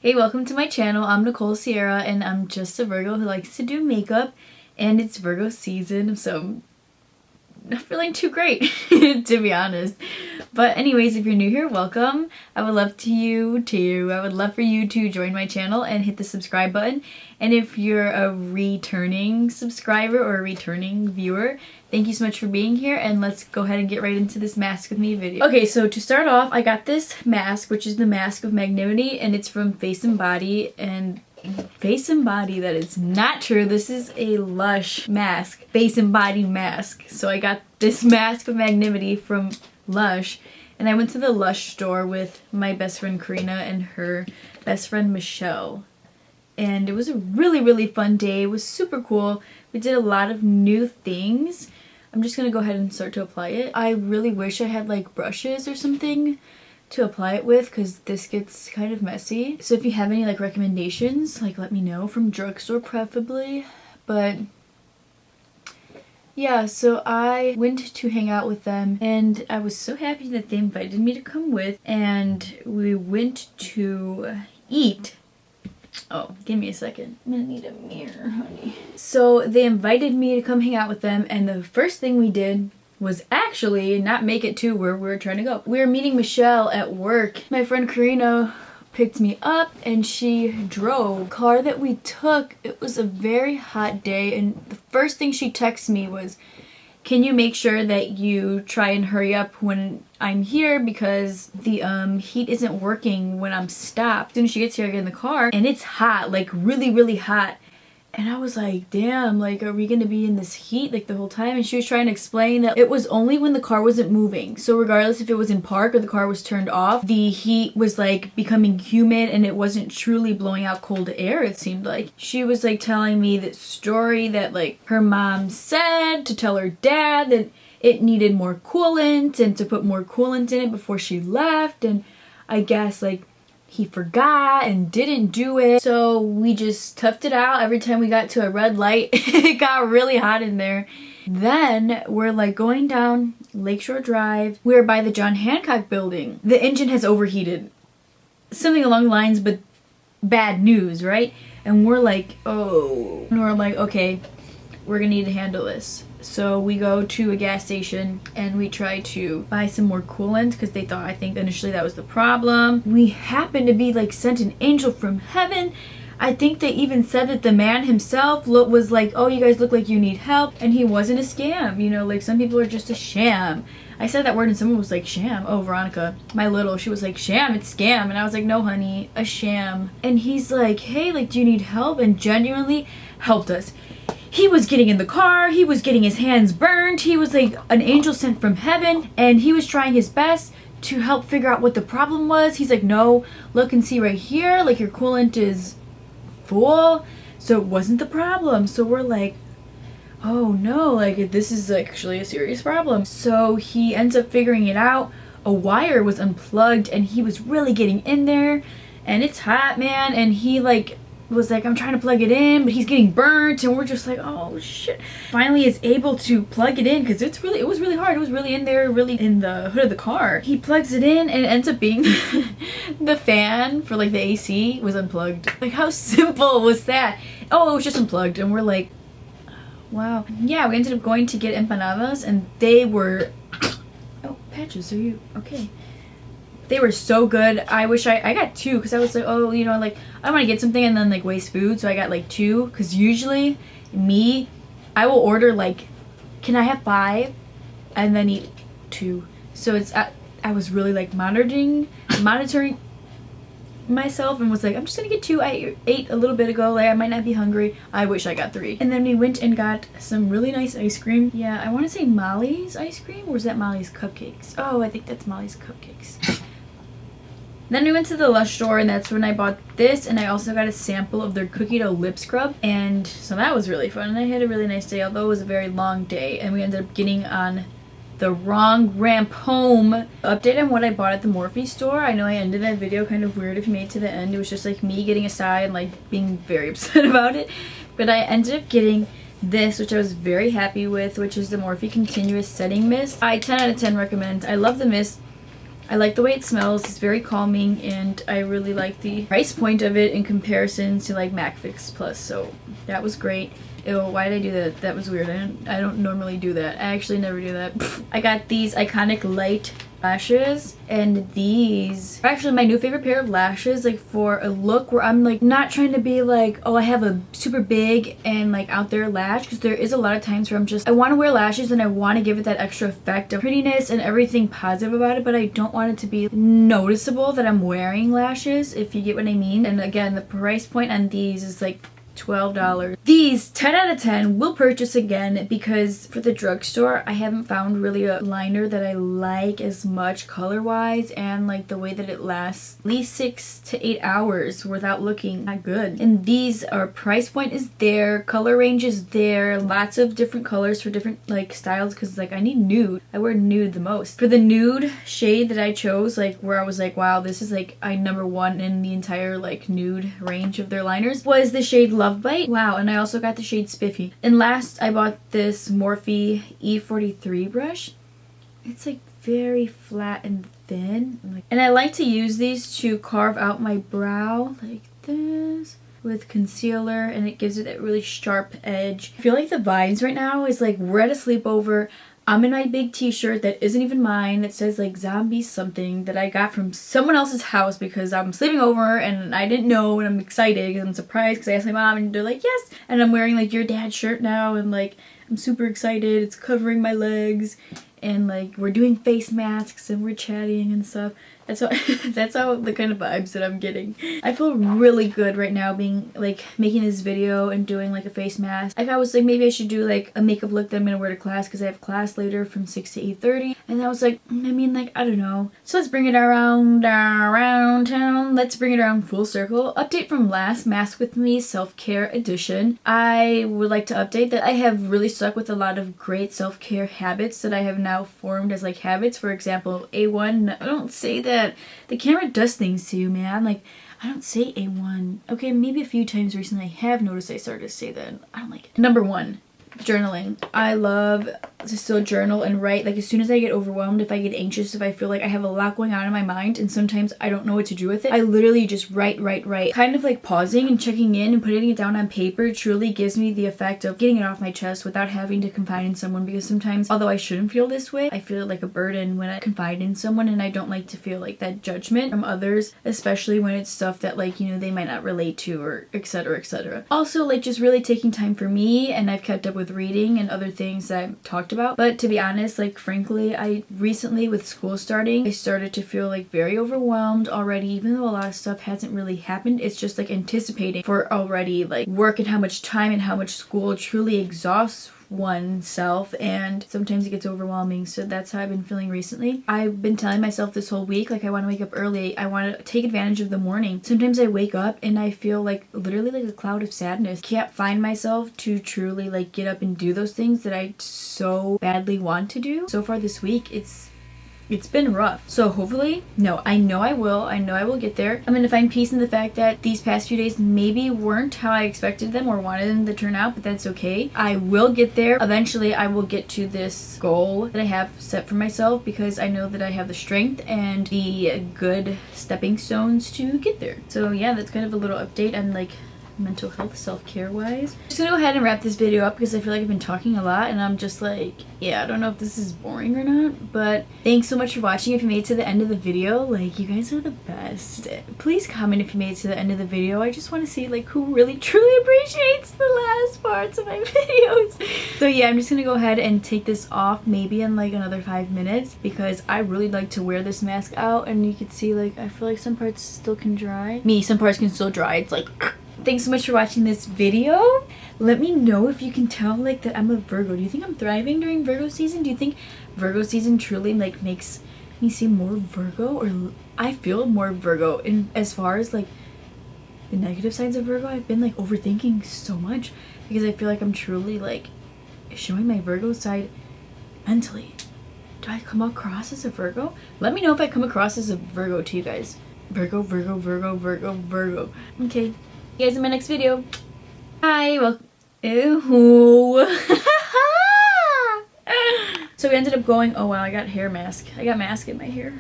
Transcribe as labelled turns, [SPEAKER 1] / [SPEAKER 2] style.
[SPEAKER 1] Hey, welcome to my channel. I'm Nicole Sierra and I'm just a Virgo who likes to do makeup, and it's Virgo season, so I'm not feeling too great to be honest. But anyways, if you're new here, welcome. I would love for you to join my channel and hit the subscribe button. And if you're a returning subscriber or a returning viewer, thank you so much for being here, and let's go ahead and get right into this mask with me video. Okay, so to start off, I got this mask, which is the mask of Magnaminty, and it's from Face and Body. And Face and Body, that is not true. This is a Lush mask, Face and Body mask. So I got this mask of Magnaminty from Lush, and I went to the Lush store with my best friend Karina and her best friend Michelle. And it was a really fun day. It was super cool. We did a lot of new things. I'm just gonna go ahead and start to apply it. I really wish I had like brushes or something to apply it with, because this gets kind of messy. So if you have any like recommendations, like let me know, from drugstore preferably. But yeah, so I went to hang out with them and I was so happy that they invited me to come with, and we went to eat. Oh, give me a second. I'm gonna need a mirror, honey. So they invited me to come hang out with them, and the first thing we did was actually not make it to where we were trying to go. We were meeting Michelle at work. My friend Karina picked me up and she drove. The car that we took, it was a very hot day, and the first thing she texted me was, can you make sure that you try and hurry up when I'm here, because the heat isn't working when I'm stopped. As soon as she gets here, I get in the car and it's hot, like really hot. And I was like, damn, like, are we gonna be in this heat like the whole time? And she was trying to explain that it was only when the car wasn't moving. So regardless if it was in park or the car was turned off, the heat was like becoming humid and it wasn't truly blowing out cold air, it seemed like. She was like telling me that story that like her mom said to tell her dad that it needed more coolant and to put more coolant in it before she left. And I guess like he forgot and didn't do it. So we just toughed it out. Every time we got to a red light, it got really hot in there. Then we're like going down Lakeshore Drive. We're by the John Hancock building. The engine has overheated. Something along the lines, but bad news, right? And we're like, oh. And we're like, okay, we're gonna need to handle this. So we go to a gas station and we try to buy some more coolant, because they thought, I think initially that was the problem. We happened to be like sent an angel from heaven. I think they even said that the man himself was like, oh, you guys look like you need help. And he wasn't a scam, you know, like some people are just a sham. I said that word and someone was like, sham. Oh, Veronica, my little, she was like, sham, it's scam. And I was like, no, honey, a sham. And he's like, hey, like, do you need help? And genuinely helped us. He was getting in the car, he was getting his hands burned, he was like an angel sent from heaven, and he was trying his best to help figure out what the problem was. He's like, no, look and see right here, like your coolant is full, so it wasn't the problem. So we're like, oh no, like this is actually a serious problem. So he ends up figuring it out. A wire was unplugged and he was really getting in there, and it's hot, man, and he like was like, I'm trying to plug it in, but he's getting burnt, and we're just like, oh shit. Finally is able to plug it in, because it was really hard. It was really in there, really in the hood of the car. He plugs it in and it ends up being the fan for like the AC was unplugged. Like, how simple was that? Oh, it was just unplugged, and we're like, wow. Yeah, we ended up going to get empanadas, and they were oh, Patches, are you okay? They were so good. I wish I got two, because I was like, oh, you know, like I want to get something and then like waste food, so I got like two, because usually me, I will order like, can I have 5 and then eat 2. So it's I was really like monitoring myself and was like, I'm just gonna get 2. I ate a little bit ago, like I might not be hungry. I wish I got 3. And then we went and got some really nice ice cream. Yeah, I want to say Molly's ice cream, or is that Molly's Cupcakes? Oh, I think that's Molly's Cupcakes. Then we went to the Lush store, and that's when I bought this, and I also got a sample of their cookie dough lip scrub, and so that was really fun, and I had a really nice day, although it was a very long day, and we ended up getting on the wrong ramp home. Update on what I bought at the Morphe store. I know I ended that video kind of weird if you made it to the end. It was just like me getting a sigh and like being very upset about it, but I ended up getting this, which I was very happy with, which is the Morphe Continuous Setting Mist. I 10 out of 10 recommend. I love the mist. I like the way it smells. It's very calming, and I really like the price point of it in comparison to like MAC Fix Plus, so that was great. Ew, why did I do that? That was weird. I don't normally do that. I actually never do that. I got these iconic Lite lashes, and these are actually my new favorite pair of lashes, like for a look where I'm like not trying to be like, oh, I have a super big and like out there lash, because there is a lot of times where I'm just, I want to wear lashes and I want to give it that extra effect of prettiness and everything positive about it, but I don't want it to be noticeable that I'm wearing lashes, if you get what I mean. And again, the price point on these is like $12. These 10 out of 10 will purchase again, because for the drugstore I haven't found really a liner that I like as much color wise, and like the way that it lasts at least 6 to 8 hours without looking that good. And these are, price point is there, color range is there, lots of different colors for different like styles, because like I need nude. I wear nude the most. For the nude shade that I chose, like where I was like, wow, this is like #1 in the entire like nude range of their liners, was the shade Love Bite. Wow, and I also got the shade Spiffy. And last, I bought this Morphe E43 brush. It's like very flat and thin. And I like to use these to carve out my brow like this with concealer, and it gives it that really sharp edge. I feel like the vibes right now is like we're at a sleepover. I'm in my big t-shirt that isn't even mine. It says like zombie something that I got from someone else's house because I'm sleeping over and I didn't know, and I'm excited because I'm surprised because I asked my mom and they're like, yes. And I'm wearing like your dad's shirt now, and like I'm super excited. It's covering my legs, and like we're doing face masks and we're chatting and stuff. That's how the kind of vibes that I'm getting. I feel really good right now being like making this video and doing like a face mask. Like I was like, maybe I should do like a makeup look that I'm gonna wear to class, because I have class later from 6 to 8:30. And I was like, I mean, like, I don't know. So let's bring it around town. Let's bring it around full circle. Update from last Mask With Me self-care edition. I would like to update that I have really stuck with a lot of great self-care habits that I have now formed as like habits. For example, A1, I don't say that. The camera does things to you, man. Like, I don't say A1. Okay, maybe a few times recently I have noticed I started to say that. I don't like it. #1, journaling. I love to still journal and write. Like as soon as I get overwhelmed, if I get anxious, if I feel like I have a lot going on in my mind and sometimes I don't know what to do with it, I literally just write. Kind of like pausing and checking in and putting it down on paper truly gives me the effect of getting it off my chest without having to confide in someone, because sometimes, although I shouldn't feel this way, I feel like a burden when I confide in someone, and I don't like to feel like that judgment from others, especially when it's stuff that like, you know, they might not relate to, or etc, etc. Also, like just really taking time for me, and I've kept up with reading and other things that I've talked about. But to be honest, like frankly, I recently, with school starting, I started to feel like very overwhelmed already, even though a lot of stuff hasn't really happened. It's just like anticipating for already like work and how much time and how much school truly exhausts oneself, and sometimes it gets overwhelming. So that's how I've been feeling recently. I've been telling myself this whole week, like I want to wake up early. I want to take advantage of the morning. Sometimes I wake up and I feel like literally like a cloud of sadness. Can't find myself to truly like get up and do those things that I so badly want to do. So far this week, it's been rough. So hopefully, no, I know I will get there. I'm gonna find peace in the fact that these past few days maybe weren't how I expected them or wanted them to turn out, but that's okay. I will get there. Eventually, I will get to this goal that I have set for myself, because I know that I have the strength and the good stepping stones to get there. So yeah, that's kind of a little update on like mental health, self-care wise. I'm just gonna go ahead and wrap this video up because I feel like I've been talking a lot and I'm just like, yeah, I don't know if this is boring or not, but thanks so much for watching. If you made it to the end of the video, like, you guys are the best. Please comment if you made it to the end of the video. I just want to see like who really truly appreciates the last parts of my videos. So yeah, I'm just gonna go ahead and take this off maybe in like another 5 minutes, because I really like to wear this mask out, and you can see like I feel like some parts still can dry. Some parts can still dry. It's like thanks so much for watching this video. Let me know if you can tell like that I'm a Virgo. Do you think I'm thriving during Virgo season? Do you think Virgo season truly like makes me seem more Virgo? Or I feel more Virgo in as far as like the negative sides of Virgo. I've been like overthinking so much because I feel like I'm truly like showing my Virgo side mentally. Do I come across as a Virgo? Let me know if I come across as a Virgo to you guys. Virgo, Virgo, Virgo, Virgo, Virgo. Okay. See you guys in my next video. Hi, welcome. Ew. So we ended up going, oh wow, I got hair mask. I got mask in my hair.